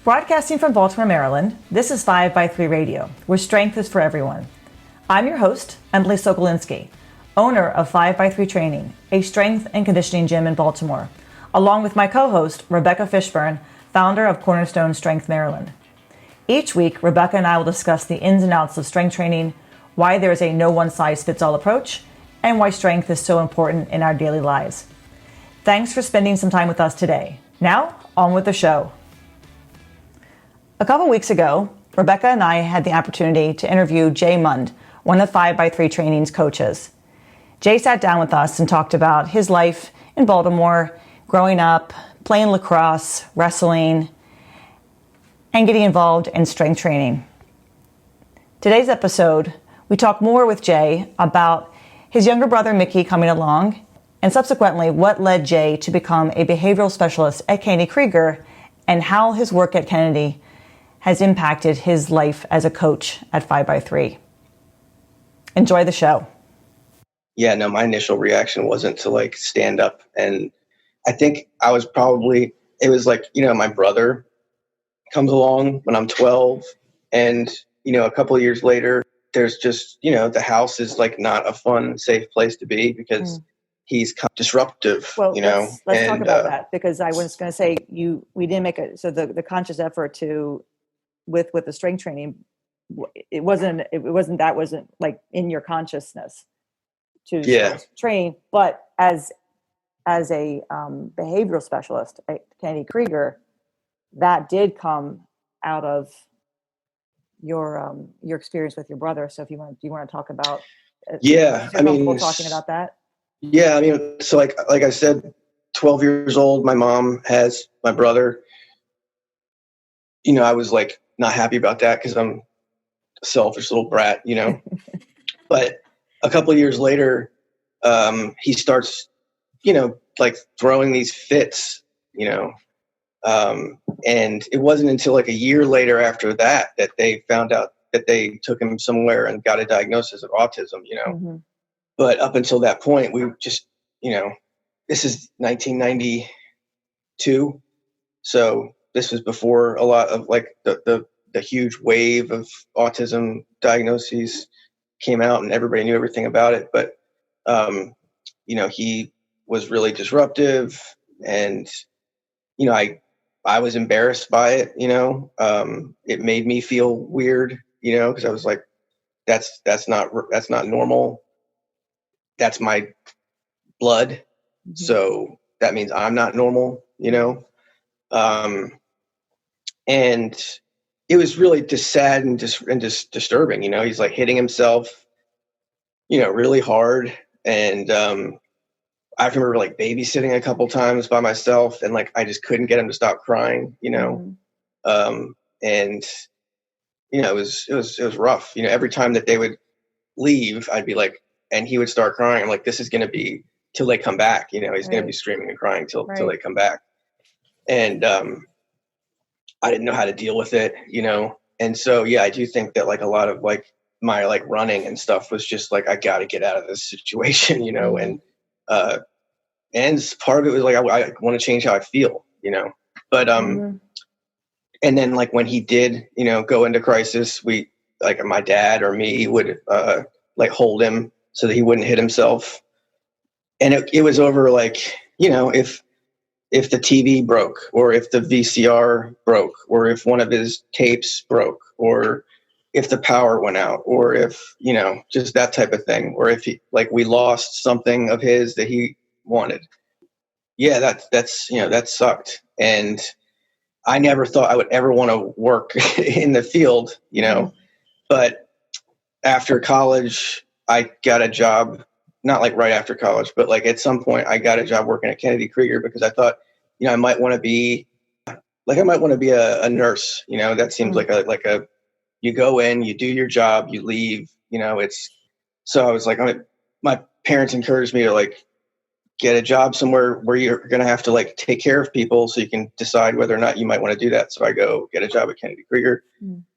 Broadcasting from Baltimore, Maryland, this is 5x3 Radio, where strength is for everyone. I'm your host, Emily Sokolinski, owner of 5x3 Training, a strength and conditioning gym in Baltimore, along with my co-host, Rebecca Fishburne, founder of Cornerstone Strength Maryland. Each week, Rebecca and I will discuss the ins and outs of strength training, why there is a no one-size-fits-all approach, and why strength is so important in our daily lives. Thanks for spending some time with us today. Now, on with the show. A couple weeks ago, Rebecca and I had the opportunity to interview Jay Mund, one of 5x3 Training's coaches. Jay sat down with us and talked about his life in Baltimore, growing up, playing lacrosse, wrestling, and getting involved in strength training. Today's episode, we talk more with Jay about his younger brother Mickey coming along, and subsequently what led Jay to become a behavioral specialist at Kennedy Krieger, and how his work at Kennedy has impacted his life as a coach at 5x3. Enjoy the show. Yeah, no, my initial reaction wasn't to stand up. And I think I was probably, it was my brother comes along when I'm 12 and, a couple of years later, there's just, the house is not a fun, safe place to be because he's kind of disruptive, Well, let's talk about that, because I was going to say we didn't make the conscious effort to, with the strength training, it wasn't in your consciousness to train, but as a behavioral specialist at Kennedy Krieger, that did come out of your experience with your brother. So do you want to talk about talking about that? Yeah, so like I said, 12 years old, my mom has my brother. I was not happy about that because I'm a selfish little brat, But a couple of years later, he starts, throwing these fits, and it wasn't until a year later after that they found out that they took him somewhere and got a diagnosis of autism, Mm-hmm. But up until that point, we just, this is 1992. So this was before a lot of the huge wave of autism diagnoses came out and everybody knew everything about it. But, he was really disruptive and, I was embarrassed by it, it made me feel weird, because I was like, that's not normal. That's my blood. Mm-hmm. So that means I'm not normal, and it was really just sad and just disturbing, he's hitting himself, really hard. And, I remember babysitting a couple times by myself and I just couldn't get him to stop crying, Mm-hmm. And, it was rough, every time that they would leave, I'd be and he would start crying. I'm like, this is going to be till they come back, he's going to be screaming and crying till they come back. And, I didn't know how to deal with it, And so, yeah, I do think that a lot of my running and stuff was just I got to get out of this situation, Mm-hmm. And part of it was I want to change how I feel, but, Mm-hmm. and then when he did, go into crisis, we my dad or me would, hold him so that he wouldn't hit himself. And it was over if the TV broke or if the VCR broke or if one of his tapes broke or if the power went out or if, just that type of thing. Or if he, we lost something of his that he wanted. Yeah, that's, that sucked. And I never thought I would ever want to work in the field, Mm-hmm. But after college, I got a job, not right after college, but at some point I got a job working at Kennedy Krieger because I thought, I might want to be a nurse, that seems Mm-hmm. you go in, you do your job, you leave, so I was my parents encouraged me to get a job somewhere where you're going to have to take care of people so you can decide whether or not you might want to do that. So I go get a job at Kennedy Krieger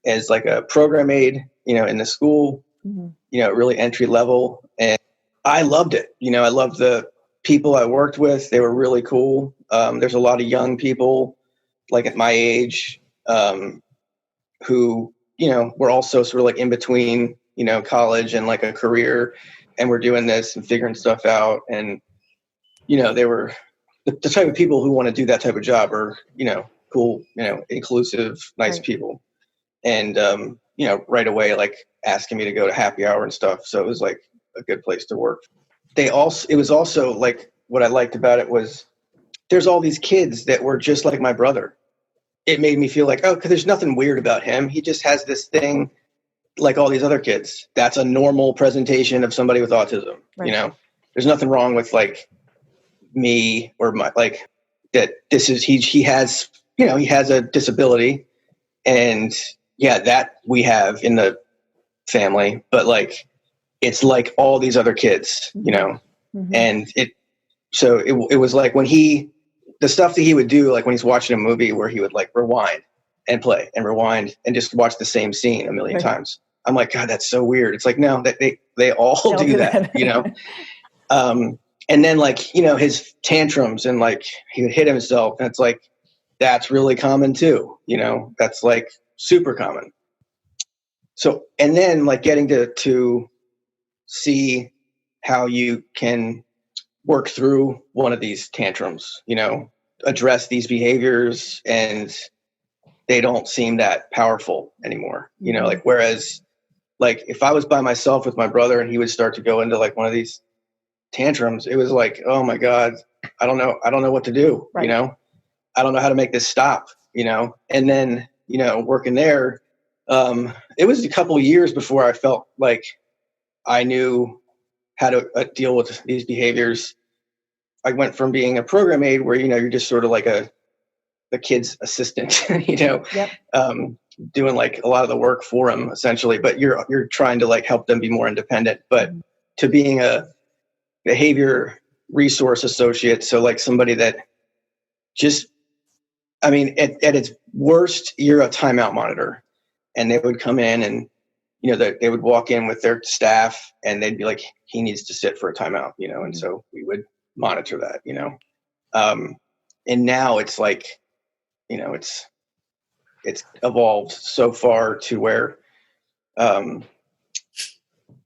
as a program aide, in the school, Mm-hmm. Really entry level. And I loved it. I loved the people I worked with. They were really cool. There's a lot of young people at my age who, were also sort of like in between, college and like a career, and we're doing this and figuring stuff out. And, they were the type of people who want to do that type of job are, cool, inclusive, nice people. And, right away, like asking me to go to happy hour and stuff. So it was like a good place to work. It was also like, what I liked about it was there's all these kids that were just like my brother. It made me feel like, oh, because there's nothing weird about him. He just has this thing like all these other kids. That's a normal presentation of somebody with autism. Right. There's nothing wrong with like me or my, like, that this is, he has, he has a disability, and yeah, that we have in the family, but like, it's like all these other kids, Mm-hmm. and it was like when the stuff that he would do, like when he's watching a movie where he would like rewind and play and rewind and just watch the same scene a million times. I'm like, God, that's so weird. It's like, no, that they all do that, and then like, his tantrums, and like he would hit himself, and it's like, that's really common too. That's like super common. So, and then like getting to see how you can work through one of these tantrums, address these behaviors, and they don't seem that powerful anymore, like, whereas like if I was by myself with my brother and he would start to go into like one of these tantrums, it was like, oh my God, I don't know what to do. Right. I don't know how to make this stop, and then, working there, it was a couple of years before I felt like I knew how to deal with these behaviors. I went from being a program aide where, you're just sort of like the kid's assistant, Yep. Doing like a lot of the work for them essentially, but you're trying to like help them be more independent, but to being a behavior resource associate. So like somebody that just, I mean, at its worst, you're a timeout monitor, and they would come in and, they would walk in with their staff and they'd be like, he needs to sit for a timeout, and so we would monitor that, and now it's like, it's evolved so far to where,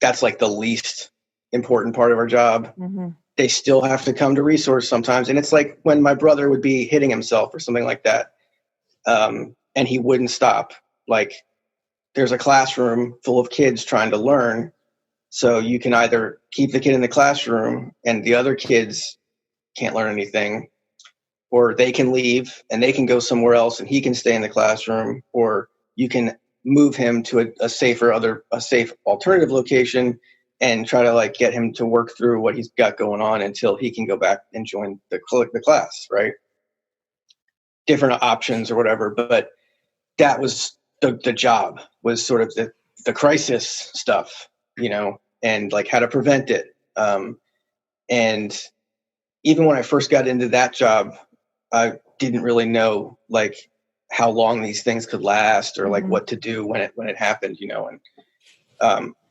that's like the least important part of our job. Mm-hmm. They still have to come to resource sometimes. And it's like when my brother would be hitting himself or something like that, and he wouldn't stop. Like, there's a classroom full of kids trying to learn. So you can either keep the kid in the classroom and the other kids can't learn anything, or they can leave and they can go somewhere else and he can stay in the classroom, or you can move him to a safe alternative location and try to like get him to work through what he's got going on until he can go back and join the class, right? Different options or whatever, but that was the job, was sort of the crisis stuff, and like how to prevent it. And even when I first got into that job, I didn't really know like how long these things could last, or like what to do when it happened, and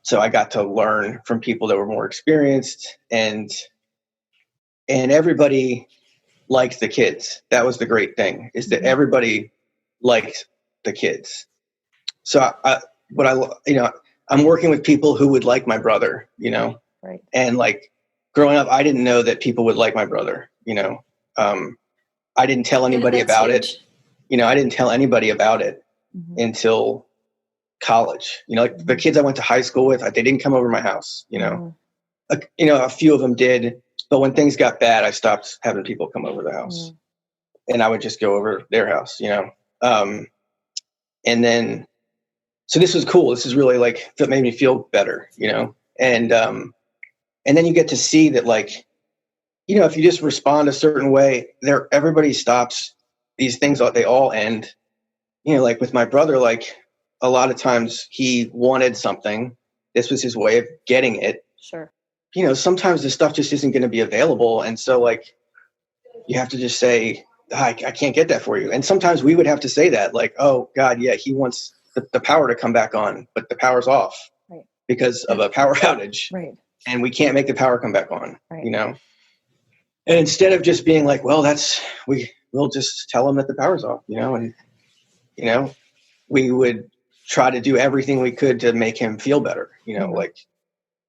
so I got to learn from people that were more experienced, and everybody liked the kids. That was the great thing, is that everybody liked the kids. So I'm working with people who would like my brother, Right. and like growing up, I didn't know that people would like my brother, I didn't tell anybody about it. I didn't tell anybody about it until college. Like the kids I went to high school with, they didn't come over to my house, a few of them did, but when things got bad, I stopped having people come over the house, and I would just go over their house, and then, so this was cool. This is really like, that made me feel better, and then you get to see that, like, if you just respond a certain way, everybody stops. These things, they all end. Like with my brother, like a lot of times he wanted something. This was his way of getting it. Sure. Sometimes the stuff just isn't going to be available. And so like, you have to just say, I can't get that for you. And sometimes we would have to say that, like, oh God, yeah, he wants the power to come back on, but the power's off because of a power outage. Right. And we can't make the power come back on, right. And instead of just being like, well, we'll just tell them that the power's off, and you know, we would try to do everything we could to make him feel better, you know,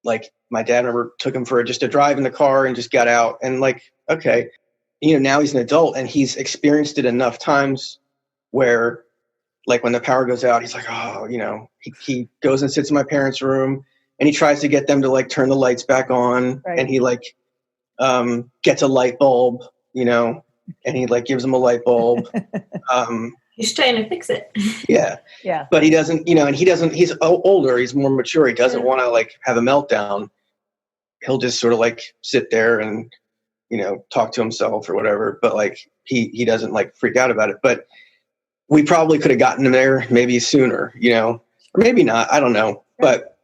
like my dad never took him for just a drive in the car and just got out and like, okay, you know, now he's an adult and he's experienced it enough times where like when the power goes out, he's like, oh, you know, he goes and sits in my parents' room and he tries to get them to like turn the lights back on. Right. And he like gets a light bulb, you know, and he like gives them a light bulb. He's trying to fix it. Yeah. Yeah. But he doesn't, you know, and he's older, he's more mature. He doesn't want to like have a meltdown. He'll just sort of like sit there and, you know, talk to himself or whatever. But like, he doesn't like freak out about it. But we probably could have gotten him there maybe sooner, you know, or maybe not. I don't know. But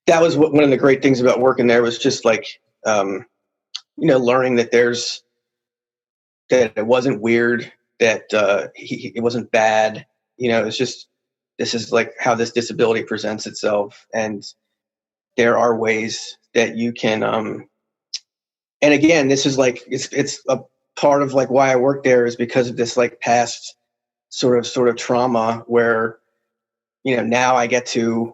that was one of the great things about working there was just like, you know, learning that that it wasn't weird, that it wasn't bad. You know, it's just, this is like how this disability presents itself. And there are ways that you can, and again, this is like, it's a part of like why I work there is because of this like past sort of trauma where, you know, now I get to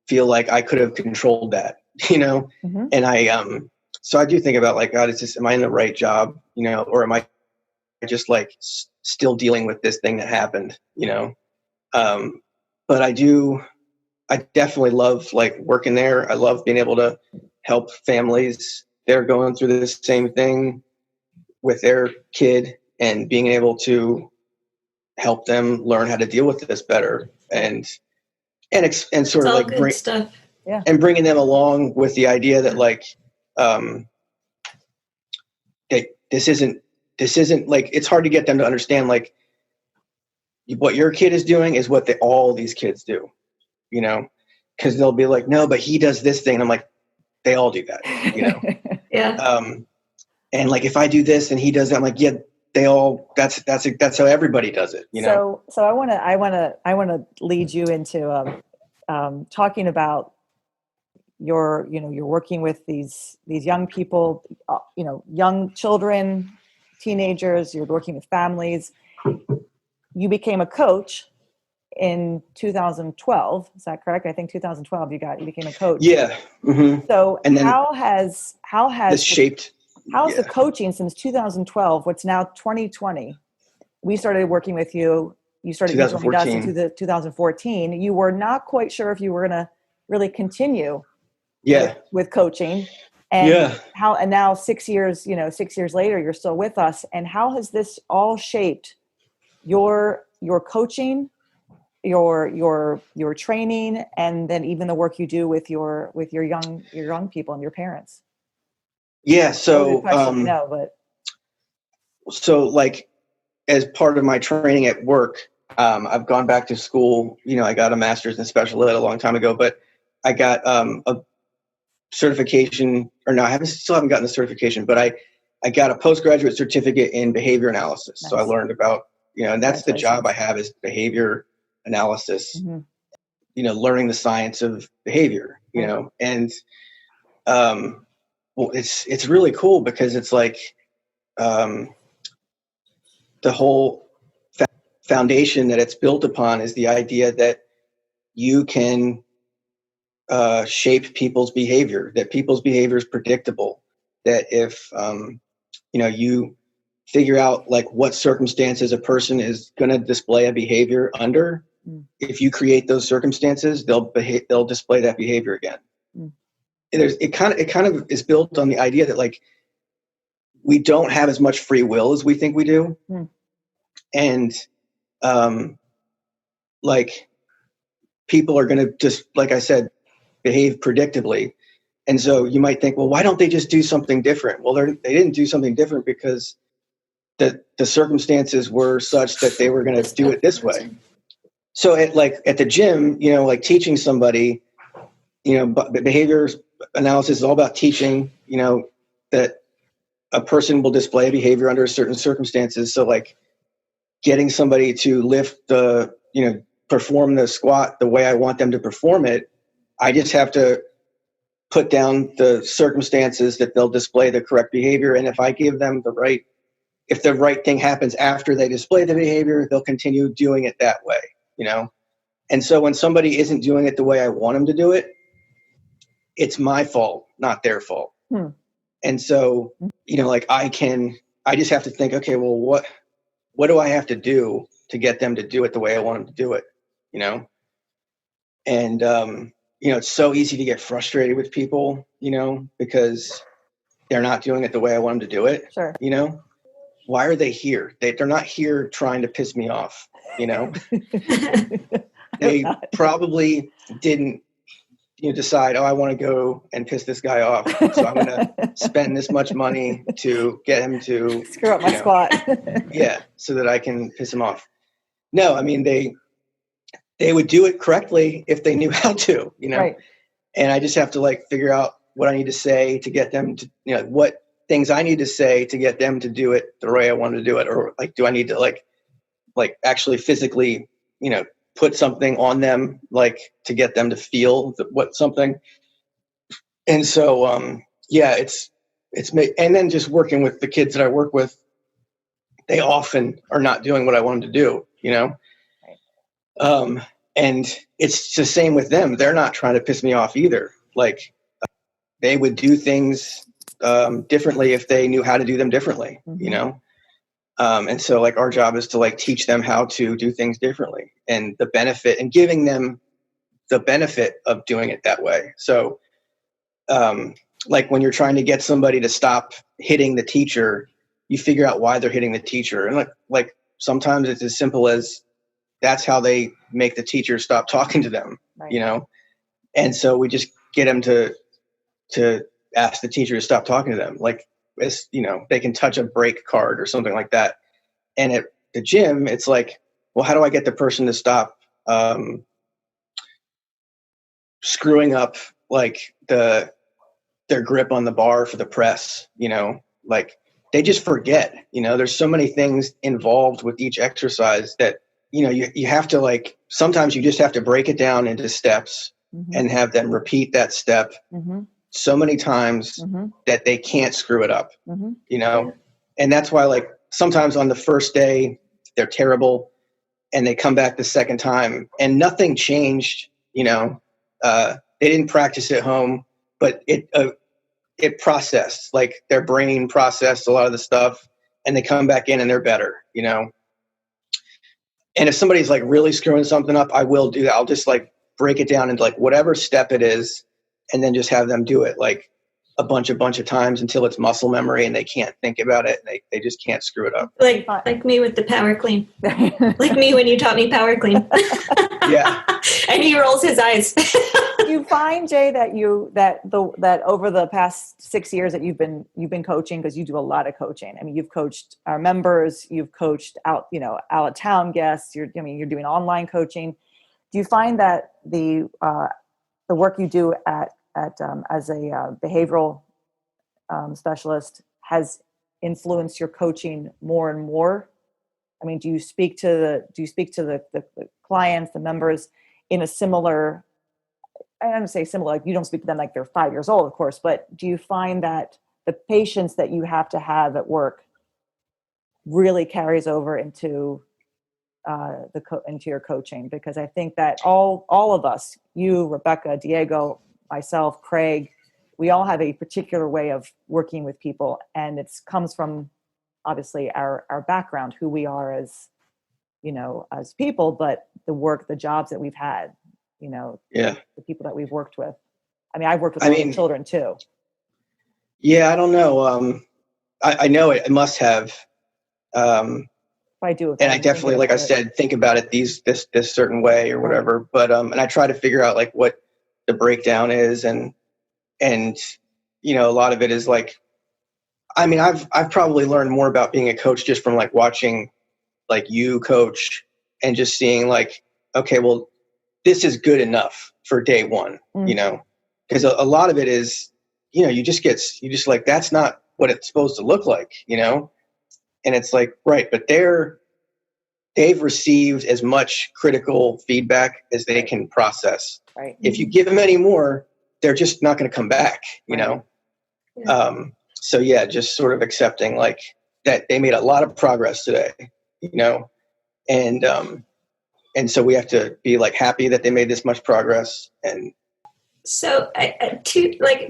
feel like I could have controlled that, you know? Mm-hmm. And so I do think about like, God, am I in the right job, you know, or am I just like still dealing with this thing that happened, you know? But I definitely love like working there. I love being able to help families. They're going through the same thing with their kid and being able to help them learn how to deal with this better and sort of like stuff. Yeah. And bringing them along with the idea that like, that this isn't like, it's hard to get them to understand like what your kid is doing is what all these kids do, you know, because they'll be like, no, but he does this thing. And I'm like, they all do that, you know? Yeah. And like, if I do this and he does that, I'm like, yeah, they all, that's how everybody does it, you know? So I want to lead you into talking about you're working with these young people, you know, young children, teenagers, you're working with families. You became a coach in 2012. Is that correct? I think 2012 you became a coach. Yeah. Mm-hmm. So and then how has the coaching since 2012, what's now 2020? We started working with you. You started joining us into 2014. You were not quite sure if you were going to really continue with coaching. And and now 6 years, you know, 6 years later, you're still with us. And how has this all shaped your coaching, your training, and then even the work you do with your young people and your parents? Yeah. So, so like as part of my training at work, I've gone back to school, you know, I got a master's in special ed a long time ago, but I got, a certification still haven't gotten the certification, but I got a postgraduate certificate in behavior analysis. Nice. So I learned about, you know, and that's the job I have is behavior analysis, mm-hmm. you know, learning the science of behavior, you know, and, well, it's really cool because it's like, the whole foundation that it's built upon is the idea that you can, shape people's behavior, that people's behavior is predictable, that if, you know, you figure out like what circumstances a person is going to display a behavior under, if you create those circumstances, they'll display that behavior again. It kind of is built on the idea that like, we don't have as much free will as we think we do. And, like people are going to just, like I said, behave predictably. And so you might think, well, why don't they just do something different? Well, they didn't do something different because the circumstances were such that they were going to do it this way. So at the gym, you know, like teaching somebody, you know, behavior analysis is all about teaching, you know, that a person will display a behavior under certain circumstances. So like getting somebody to perform the squat the way I want them to perform it, I just have to put down the circumstances that they'll display the correct behavior. And if I give them the right if the right thing happens after they display the behavior, they'll continue doing it that way, And so when somebody isn't doing it the way I want them to do it, it's my fault, not their fault. And so, like I just have to think, okay, well, what do I have to do to get them to do it the way I want them to do it? And, it's so easy to get frustrated with people, because they're not doing it the way I want them to do it. Sure. Why are they here? They're not here trying to piss me off, They probably didn't decide, I want to go and piss this guy off. So I'm going to spend this much money to get him to screw up my squat. Yeah. So that I can piss him off. No, I mean, they would do it correctly if they knew how to, Right. And I just have to figure out what I need to say to get them to, what things I need to say to get them to do it the way I want to do it. Or do I need to actually physically, put something on them, to get them to feel something. And so, it's and then just working with the kids that I work with, they often are not doing what I want them to do, Right. And it's the same with them. They're not trying to piss me off either. They would do things, differently if they knew how to do them differently, And so our job is to teach them how to do things differently and the benefit and giving them the benefit of doing it that way. So, when you're trying to get somebody to stop hitting the teacher, you figure out why they're hitting the teacher. And sometimes it's as simple as that's how they make the teacher stop talking to them, Right. And so we just get them to ask the teacher to stop talking to them. They can touch a break card or something like that. And at the gym, it's well, how do I get the person to stop screwing up their grip on the bar for the press? They just forget. There's so many things involved with each exercise that you have to sometimes you just have to break it down into steps and have them repeat that step so many times that they can't screw it up, and that's why sometimes on the first day they're terrible and they come back the second time and nothing changed, they didn't practice at home, but it processed, their brain processed a lot of the stuff and they come back in and they're better, and if somebody's really screwing something up, I will do that. I'll just break it down into whatever step it is and then just have them do it a bunch of times until it's muscle memory and they can't think about it. And they just can't screw it up. Like me with the power clean. Like me when you taught me power clean. Yeah. And he rolls his eyes. You find, Jay, that over the past 6 years that you've been coaching, because you do a lot of coaching. I mean, you've coached our members, you've coached out of town guests. You're doing online coaching. Do you find that the work you do as a behavioral specialist has influenced your coaching more and more? I mean, do you speak to the clients, the members in a similar, I don't say similar, you don't speak to them like they're 5 years old, of course, but do you find that the patience that you have to have at work really carries over into into your coaching? Because I think that all of us, you, Rebecca, Diego, myself, Craig, we all have a particular way of working with people, and it comes from obviously our background, who we are as as people, but the jobs that we've had, the people that we've worked with. I mean, I've worked with little children too. Yeah, I don't know. I know it must have. I do, and I definitely, like I said, think about it this certain way or whatever. But and I try to figure out what the breakdown is, and a lot of it is I've probably learned more about being a coach just from watching you coach and just seeing okay, well, this is good enough for day one, because a lot of it is, you just that's not what it's supposed to look like, and it's right, but they've received as much critical feedback as they can process. Right. If you give them any more, they're just not going to come back, Right. So yeah, just sort of accepting that they made a lot of progress today, and so we have to be like happy that they made this much progress. And so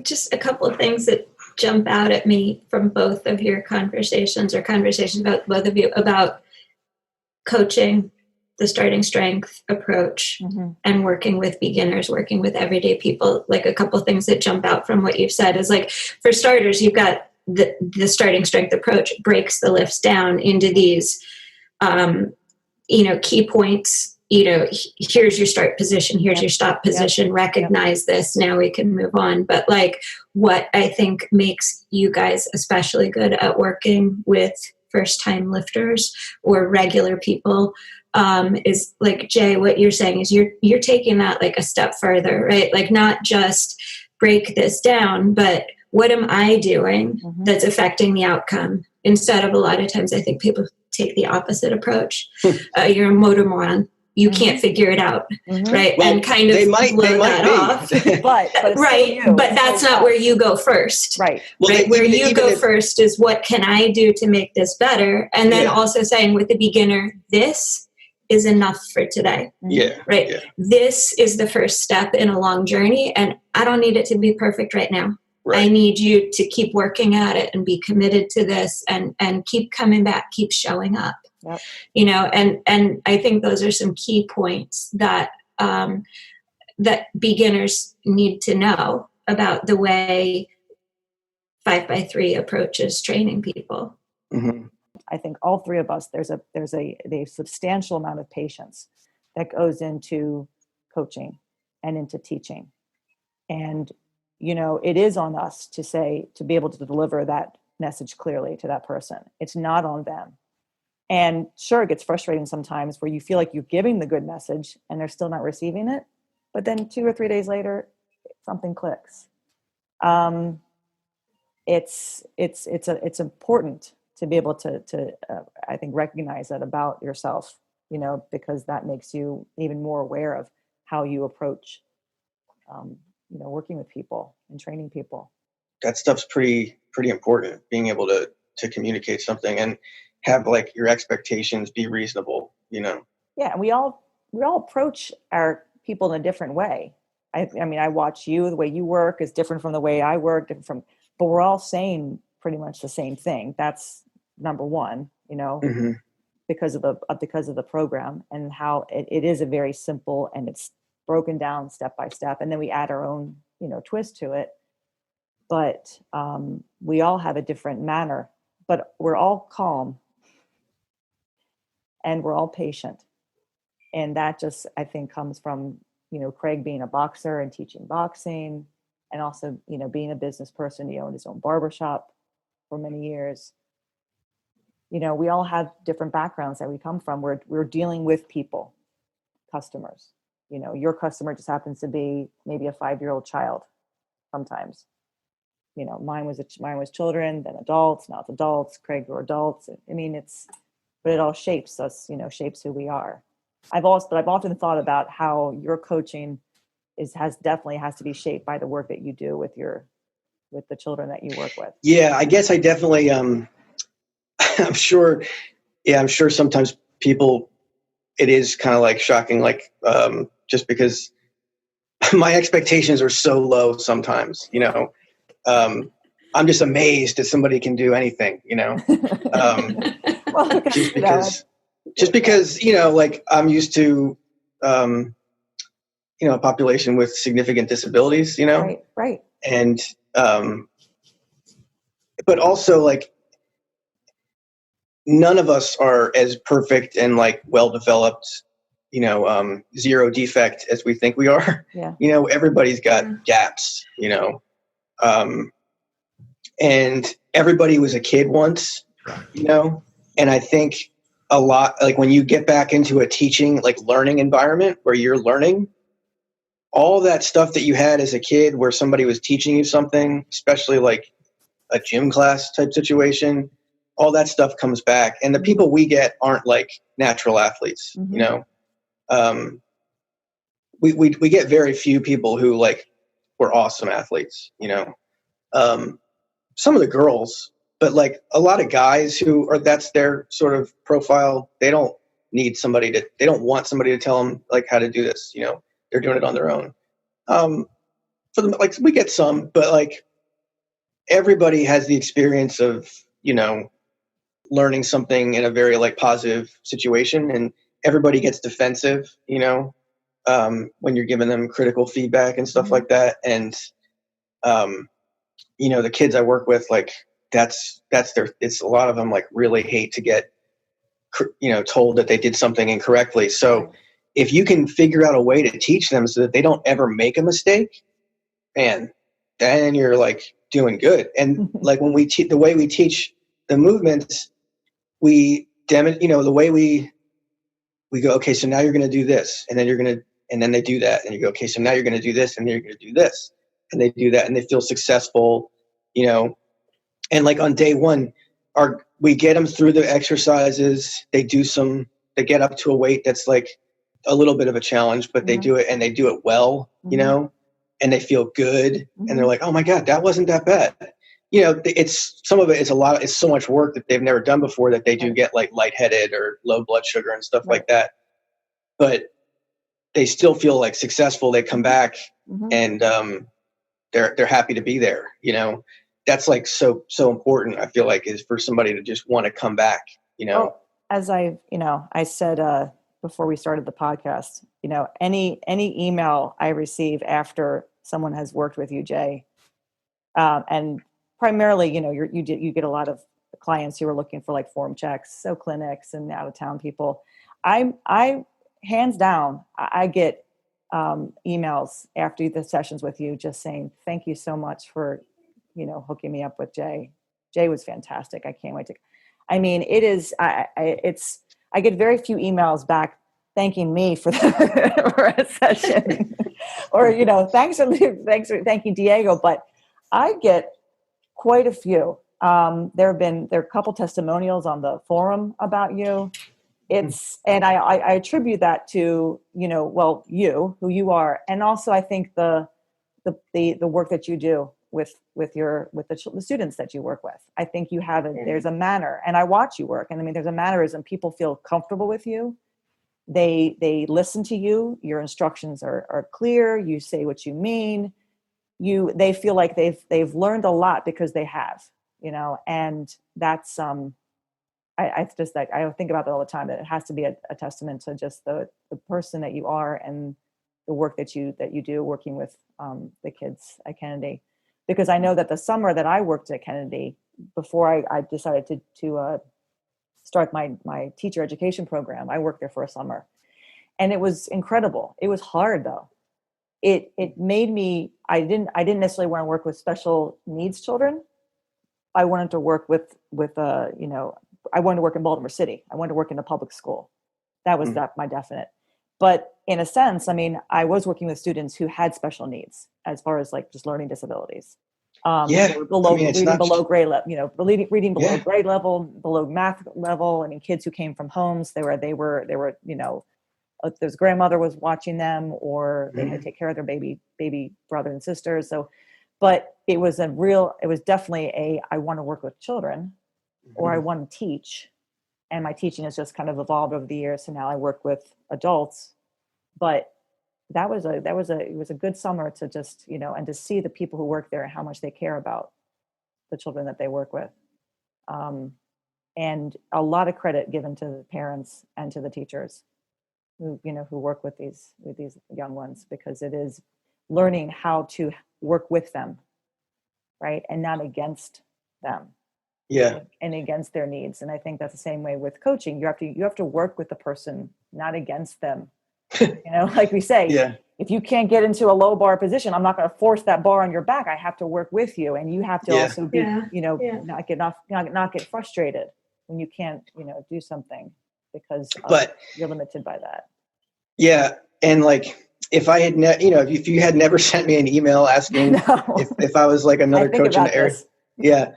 just a couple of things that jump out at me from both of your conversations about both of you about coaching, the starting strength approach, and working with beginners, working with everyday people. Like a couple of things that jump out from what you've said is like, for starters, you've got the starting strength approach breaks the lifts down into these, key points. Here's your start position, here's your stop position, recognize this, now we can move on. But like what I think makes you guys especially good at working with first time lifters or regular people is like, Jay, what you're saying is you're taking that like a step further, right? Like not just break this down, but what am I doing that's affecting the outcome? Instead of a lot of times, I think people take the opposite approach. You're a motor moron. You can't figure it out, right? Well, and kind of blow that off. but right, but that's not where you go first. Right. Well, right? Where you go first is what can I do to make this better? And then also saying with the beginner, this is enough for today. Yeah. Right. Yeah. This is the first step in a long journey, and I don't need it to be perfect right now. Right. I need you to keep working at it and be committed to this and keep coming back, keep showing up. Yep. And I think those are some key points that that beginners need to know about the way 5x3 approaches training people. I think all three of us, there's a substantial amount of patience that goes into coaching and into teaching. And, it is on us to be able to deliver that message clearly to that person. It's not on them. And sure, it gets frustrating sometimes where you feel like you're giving the good message and they're still not receiving it. But then 2 or 3 days later, something clicks. It's important to be able to I think, recognize that about yourself, because that makes you even more aware of how you approach, working with people and training people. That stuff's pretty important, being able to communicate something and have like your expectations be reasonable, Yeah. And we all approach our people in a different way. I mean, I watch you, the way you work is different from the way I work, but we're all saying pretty much the same thing. That's number one, because of the program and how it is a very simple and it's broken down step by step. And then we add our own, twist to it. But we all have a different manner, but we're all calm and we're all patient. And that just, I think, comes from, Craig being a boxer and teaching boxing, and also, being a business person. He owned his own barbershop for many years. We all have different backgrounds that we come from. We're dealing with people, customers. Your customer just happens to be maybe a 5-year-old child sometimes. Mine was children, then adults, now it's adults. Craig were adults. I mean, but it all shapes us, shapes who we are. I've often thought about how your coaching definitely has to be shaped by the work that you do with the children that you work with. Yeah, I guess I definitely, I'm sure sometimes people, it is kind of like shocking, like, just because my expectations are so low sometimes, I'm just amazed that somebody can do anything, Well, just because, like I'm used to, a population with significant disabilities, Right. And, but also like none of us are as perfect and like well-developed, zero defect as we think we are. Yeah. Everybody's got gaps, and everybody was a kid once, and I think a lot, like when you get back into a teaching, like learning environment where you're learning, all that stuff that you had as a kid where somebody was teaching you something, especially like a gym class type situation, all that stuff comes back. And the people we get aren't like natural athletes, we get very few people who like were awesome athletes, some of the girls But like a lot of guys who are, that's their sort of profile, they don't want somebody to tell them like how to do this, you know, they're doing it on their own. For them, like we get some, but like everybody has the experience of, you know, learning something in a very like positive situation, and everybody gets defensive, you know, when you're giving them critical feedback and stuff like that. And, you know, the kids I work with, like it's a lot of them like really hate to get, you know, told that they did something incorrectly. So if you can figure out a way to teach them so that they don't ever make a mistake, man, then you're like doing good. And like when we the way we teach the movements, you know, the way we go, okay, so now you're going to do this, and then they do that, and you go, okay, so now you're going to do this, and then you're going to do this, and they do that, and they feel successful, you know. And like on day one, we get them through the exercises. They get up to a weight that's like a little bit of a challenge, but they do it, and they do it well, you know, and they feel good, and they're like, oh my God, that wasn't that bad. You know, some of it is it's so much work that they've never done before that they do get like lightheaded or low blood sugar and stuff like that. But they still feel like successful. They come back and they're happy to be there. You know, that's like so important. I feel like is for somebody to just want to come back. You know, well, as I said before we started the podcast, you know, any email I receive after someone has worked with you, Jay, and primarily, you know, you get a lot of clients who are looking for like form checks, so clinics and out of town people. I hands down, I get emails after the sessions with you just saying, thank you so much for, you know, hooking me up with Jay. Jay was fantastic. I can't wait to, I mean, it is, I get very few emails back thanking me for a session or, you know, thank you, Diego. But I get quite a few. There are a couple testimonials on the forum about you. And I attribute that to, you know, well, who you are. And also I think the work that you do with the students that you work with. I think you have there's a manner, and I watch you work. And I mean, there's a mannerism. People feel comfortable with you. They listen to you. Your instructions are clear. You say what you mean. They feel like they've learned a lot because they have, you know, and that's I just like I think about that all the time. That it has to be a testament to just the person that you are and the work that you do working with the kids at Kennedy. Because I know that the summer that I worked at Kennedy before I decided to start my teacher education program, I worked there for a summer, and it was incredible. It was hard though. It made me, I didn't necessarily want to work with special needs children. I wanted to work with you know, I wanted to work in Baltimore City. I wanted to work in a public school. That was my definite. But in a sense, I mean, I was working with students who had special needs as far as like just learning disabilities. Reading below grade level, you know, reading below grade level, below math level. I mean, kids who came from homes, they were, you know, their grandmother was watching them, or they had to take care of their baby brother and sisters. So, but it was definitely I want to work with children, or I want to teach, and my teaching has just kind of evolved over the years. So now I work with adults, but it was a good summer to just, you know, and to see the people who work there and how much they care about the children that they work with. And a lot of credit given to the parents and to the teachers who work with these young ones, because it is learning how to work with them, right? And not against them. Yeah. And against their needs. And I think that's the same way with coaching. You have to work with the person, not against them. You know, like we say, if you can't get into a low bar position, I'm not going to force that bar on your back. I have to work with you, and you have to also be, you know, not get frustrated when you can't, you know, do something because you're limited by that. Yeah, and like if I had, if you had never sent me an email asking if I was like another coach in the area,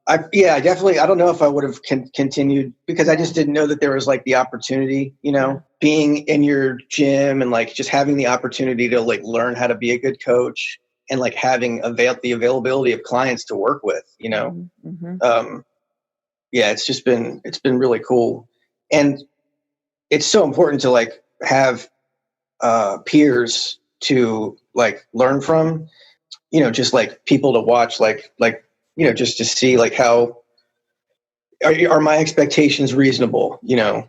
I definitely, I don't know if I would have continued, because I just didn't know that there was like the opportunity, you know, being in your gym and like just having the opportunity to like learn how to be a good coach and like having the availability of clients to work with, you know. Yeah, it's been really cool. And it's so important to like have peers to like learn from, you know, just like people to watch, like, you know, just to see like how are my expectations reasonable, you know,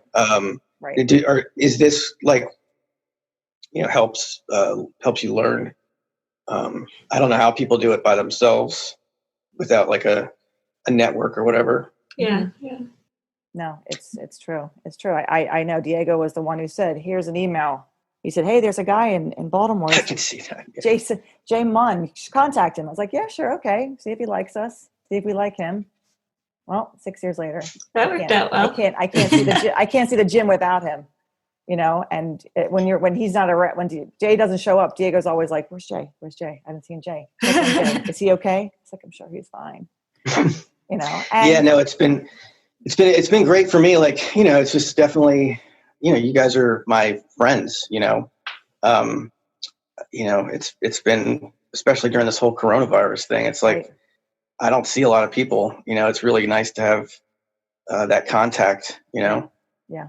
Right. Is this like, you know, helps you learn. I don't know how people do it by themselves without like a network or whatever. Yeah. No, it's true. It's true. I know Diego was the one who said, here's an email. He said, hey, there's a guy in Baltimore. I can see that. Yeah. Jay Munn, contact him. I was like, yeah, sure. Okay. See if he likes us. See if we like him. Well, 6 years later, that worked out well. I can't see the gym without him, you know. And when he's not around, when Jay doesn't show up, Diego's always like, "Where's Jay? Where's Jay? I haven't seen Jay. Is he okay?" It's like, I'm sure he's fine. You know. And, yeah, no, it's been great for me. Like, you know, it's just definitely, you know, you guys are my friends. You know, it's been, especially during this whole coronavirus thing. It's like. Right. I don't see a lot of people, you know. It's really nice to have that contact, you know. Yeah.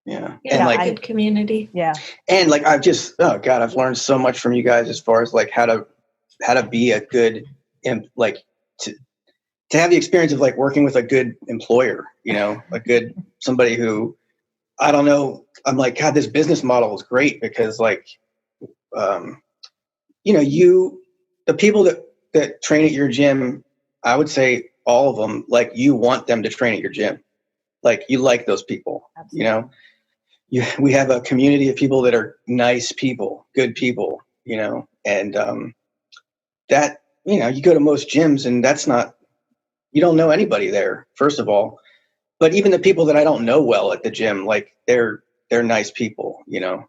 And like good community. Yeah. And like I've learned so much from you guys as far as like how to be a good, like to have the experience of like working with a good employer, you know, somebody who, I don't know. I'm like, God, this business model is great because like, you know, the people that train at your gym, I would say all of them, like you want them to train at your gym. Like you like those people. Absolutely. You know, we have a community of people that are nice people, good people, you know, and that, you know, you go to most gyms and you don't know anybody there, first of all. But even the people that I don't know well at the gym, like they're nice people, you know.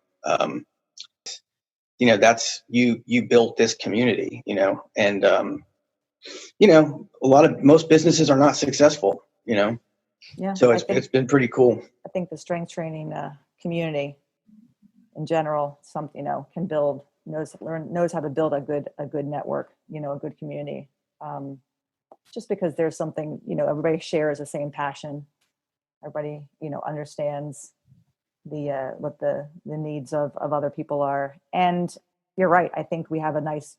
You know, that's you built this community, you know, and you know, most businesses are not successfus, you know. Yeah. So it's been pretty cool. I think the strength training community in general, you know, knows how to build a good network, you know, a good community. Just because there's something, you know, everybody shares the same passion. Everybody, you know, understands what the needs of other people are. And you're right. I think we have a nice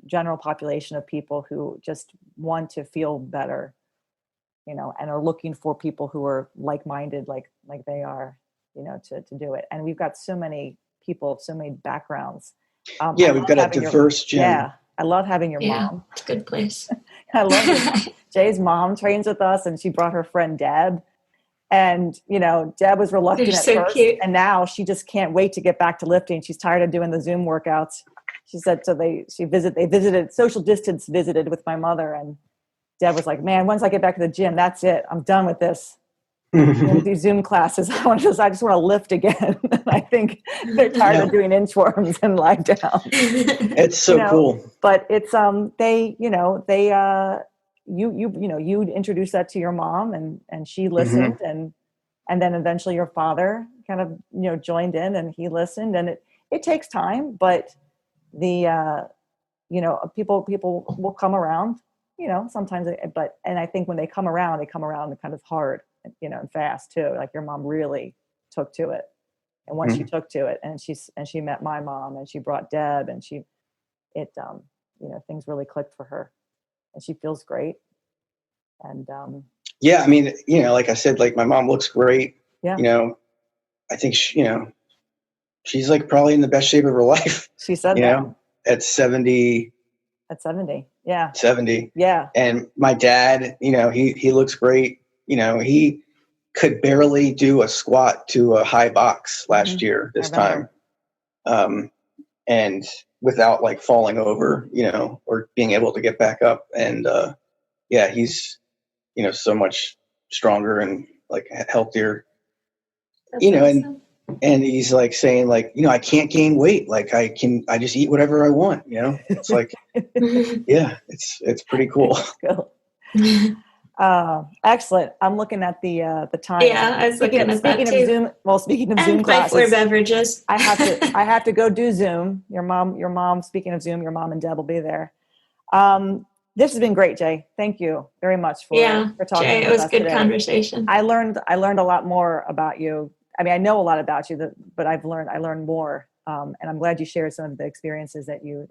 general population of people who just want to feel better, you know, and are looking for people who are like-minded, like they are, you know, to do it. And we've got so many people, so many backgrounds. Yeah, we've got a diverse gym. Yeah, I love having your mom. It's a good place. I love it. Jay's mom trains with us, and she brought her friend Deb. And, you know, Deb was reluctant at first, cute. And now she just can't wait to get back to lifting. She's tired of doing the Zoom workouts. She said, so they visited, social distance visited with my mother. And Deb was like, man, once I get back to the gym, that's it. I'm done with this. These Zoom classes. I just want to lift again. I think they're tired of doing inchworms and lie down. It's so cool. But it's, you introduced that to your mom and she listened and then eventually your father kind of, you know, joined in and he listened, and it takes time, but the, you know, people will come around, you know, sometimes, and I think when they come around kind of hard, you know, and fast too. Like your mom really took to it. And once she took to it and she met my mom and she brought Deb and you know, things really clicked for her. And she feels great. And yeah, I mean, you know, like I said, like my mom looks great. Yeah. You know, I think she's like probably in the best shape of her life. She said you know, at 70. At 70. Yeah. 70. Yeah. And my dad, you know, he looks great. You know, he could barely do a squat to a high box last year this time. And without like falling over, you know, or being able to get back up. And yeah, he's, you know, so much stronger and like healthier. That's you know, awesome. and he's like saying like, you know, I can't gain weight. Like I just eat whatever I want, you know. It's like yeah, it's pretty cool. Cool. Excellent. I'm looking at the time. Yeah, I was looking at that too. Zoom, well, speaking of Zoom and classes, 4 beverages. I have to go do Zoom. Your mom. Speaking of Zoom, your mom and Deb will be there. This has been great, Jay. Thank you very much for talking. Jay, it was a good conversation. I learned a lot more about you. I mean, I know a lot about you, but I learned more, and I'm glad you shared some of the experiences that you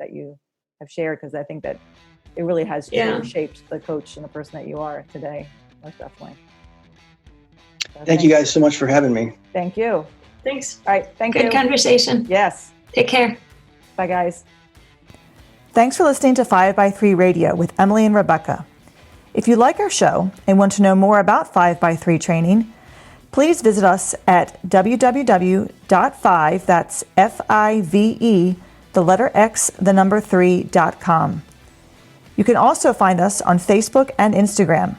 have shared, because I think that it really has shaped the coach and the person that you are today, most definitely. So thank you guys so much for having me. Thank you. Thanks. All right. Thank you. Good conversation. Yes. Take care. Bye, guys. Thanks for listening to 5x3 Radio with Emily and Rebecca. If you like our show and want to know more about 5x3 training, please visit us at www.5, that's F-I-V-E, the letter X, the number 3.com. You can also find us on Facebook and Instagram.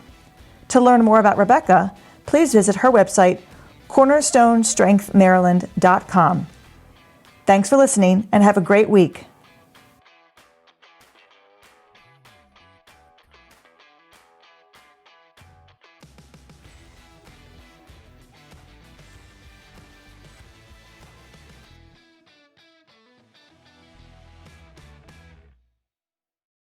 To learn more about Rebecca, please visit her website, cornerstonestrengthmaryland.com. Thanks for listening and have a great week.